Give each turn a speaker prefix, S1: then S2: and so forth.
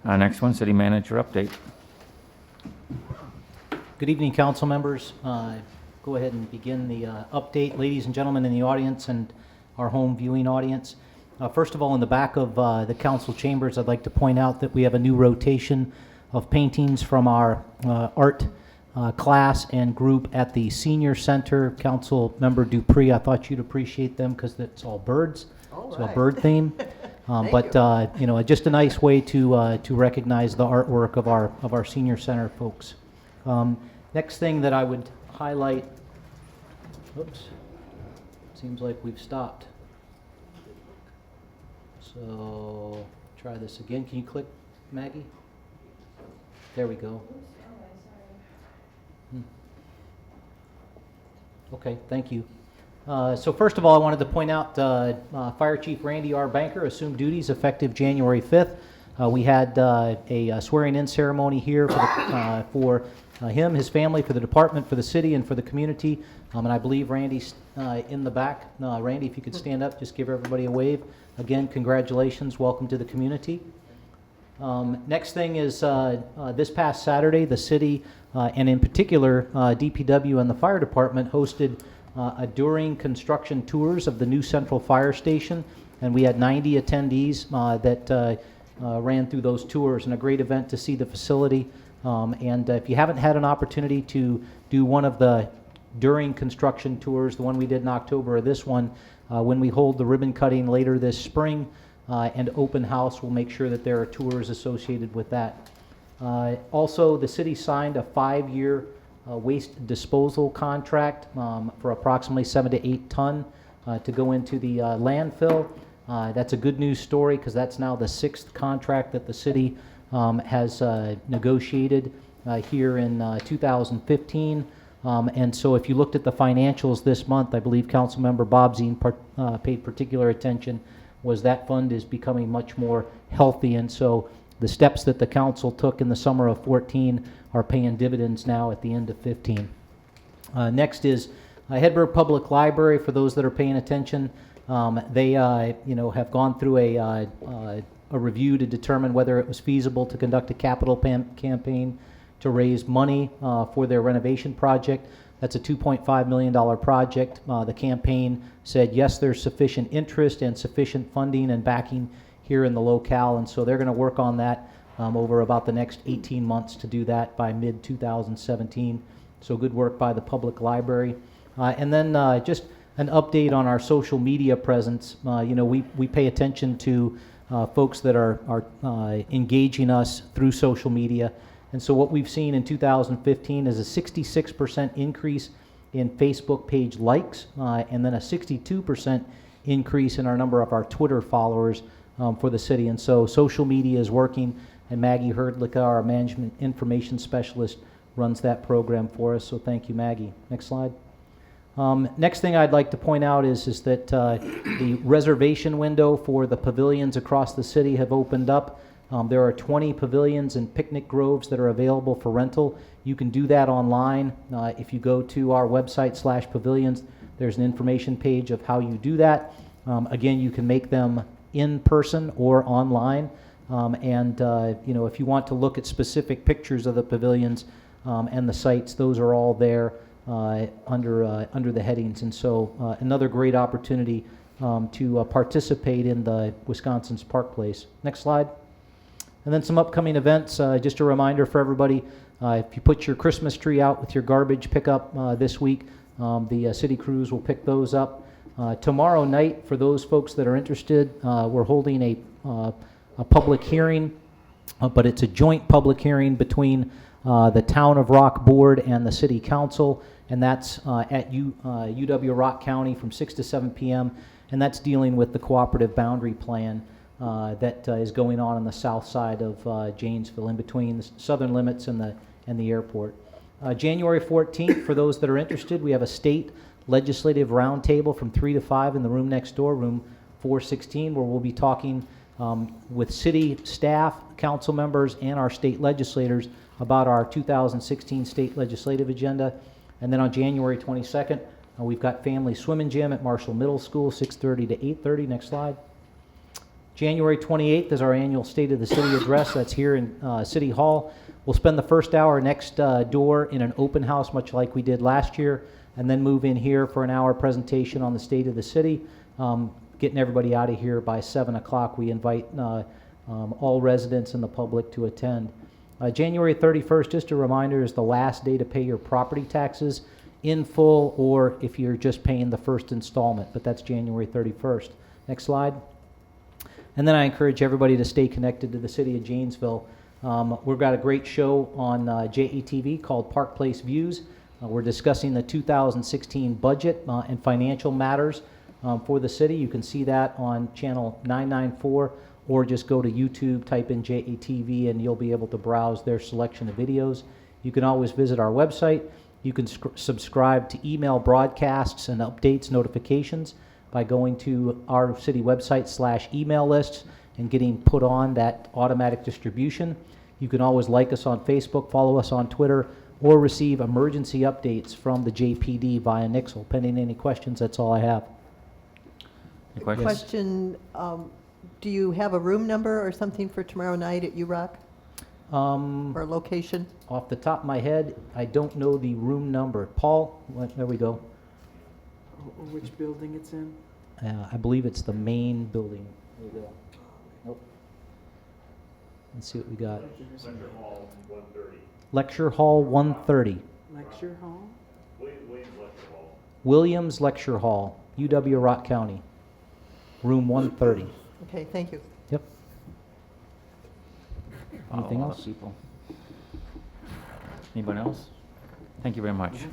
S1: Next one, city manager update.
S2: Good evening, council members. Go ahead and begin the update. Ladies and gentlemen in the audience and our home viewing audience. First of all, in the back of the council chambers, I'd like to point out that we have a new rotation of paintings from our art class and group at the senior center. Council member Dupree, I thought you'd appreciate them because it's all birds.
S3: All
S2: so
S3: right.
S2: a bird theme. You know, just a nice way to recognize the artwork of our senior center folks. Next thing that I would highlight, oops, seems like we've stopped. So try this again. Can you click, Maggie? There we go. Okay, thank you. So first of all, I wanted to point out Fire Chief Randy R. Banker assumed duties effective January 5th. We had a swearing-in ceremony here for him, his family, for the department, for the city, and for the community. And I believe Randy's in the back. Randy, if you could stand up, just give everybody a wave. Again, congratulations. Welcome to the community. Next thing is this past Saturday, the city, and in particular DPW and the fire department, hosted during construction tours of the new Central Fire Station. And we had 90 attendees that ran through those tours, and a great event to see the facility. If you haven't had an opportunity to do one of the during construction tours, the one we did in October or this one, when we hold the ribbon cutting later this spring and open house, we'll make sure that there are tours associated with that. Also, the city signed a 5-year waste disposal contract for approximately 7 to 8 ton to go into the landfill. That's a good news story because that's now the 6th contract that the city has negotiated here in 2015. And so if you looked at the financials this month, I believe Councilmember Bob Zine paid particular attention, was that fund is becoming much more healthy. And so the steps that the council took in the summer of 14 are paying dividends now at the end of 15. Next is Hedberg Public Library. For those that are paying attention, they have gone through a review to determine whether it was feasible to conduct a capital campaign to raise money for their renovation project. That's a $2.5 million project. The campaign said yes, there's sufficient interest and sufficient funding and backing here in the locale, and so they're going to work on that over about the next 18 months to do that by mid-2017. So good work by the public library. And then just an update on our social media presence. We pay attention to folks that are engaging us through social media. And so what we've seen in 2015 is a 66% increase in Facebook page likes, and then a 62% increase in our number of our Twitter followers for the city. And so social media is working, and Maggie Herdlicka, our management information specialist, runs that program for us. So thank you, Maggie. Next slide. Next thing I'd like to point out is that the reservation window for the pavilions across the city have opened up. There are 20 pavilions and picnic groves that are available for rental. You can do that online. If you go to our website /pavilions, there's an information page of how you do that. Again, you can make them in person or online. If you want to look at specific pictures of the pavilions and the sites, those are all there under the headings. And so another great opportunity to participate in the Wisconsin's Park Place. Next slide. And then some upcoming events. Just a reminder for everybody, if you put your Christmas tree out with your garbage pickup this week, the city crews will pick those up. Tomorrow night, for those folks that are interested, we're holding a public hearing, but it's a joint public hearing between the Town of Rock Board and the City Council, and that's at UW Rock County from 6 to 7 p.m., and that's dealing with the cooperative boundary plan that is going on the south side of Janesville, in between the southern limits and the airport. January 14th, for those that are interested, we have a state legislative roundtable from 3 to 5 in the room next door, room 416, where we'll be talking with city staff, council members, and our state legislators about our 2016 state legislative agenda. And then on January 22nd, we've got family swim and gym at Marshall Middle School, 6:30 to 8:30. Next slide. January 28th is our annual State of the City address. That's here in City Hall. We'll spend the first hour next door in an open house, much like we did last year, and then move in here for an hour presentation on the State of the City, getting everybody out of here by 7 o'clock. We invite all residents and the public to attend. January 31st, just a reminder, is the last day to pay your property taxes in full, or if you're just paying the first installment, but that's January 31st. Next slide. And then I encourage everybody to stay connected to the City of Janesville. We've got a great show on JATV called Park Place Views. We're discussing the 2016 budget and financial matters for the city. You can see that on channel 994, or just go to YouTube, type in JATV, and you'll be able to browse their selection of videos. You can always visit our website. You can subscribe to email broadcasts and updates, notifications by going to our city website /email lists and getting put on that automatic distribution. You can always like us on Facebook, follow us on Twitter, or receive emergency updates from the JPD via Nixle. Pending any questions, that's all I have.
S1: Any questions?
S3: Question, do you have a room number or something for tomorrow night at UROC, or location?
S2: Off the top of my head, I don't know the room number. Paul, there we go.
S4: Which building it's in?
S2: I believe it's the main building. There we go. Nope. Let's see what we got.
S5: Lecture Hall 130.
S2: Lecture Hall 130.
S4: Lecture hall?
S5: Williams Lecture Hall.
S2: Williams Lecture Hall, UW Rock County. Room 130.
S3: Okay, thank you.
S2: Yep.
S1: Follow
S2: Anything
S1: all the
S2: else?
S1: people. Anybody else? Thank you very much.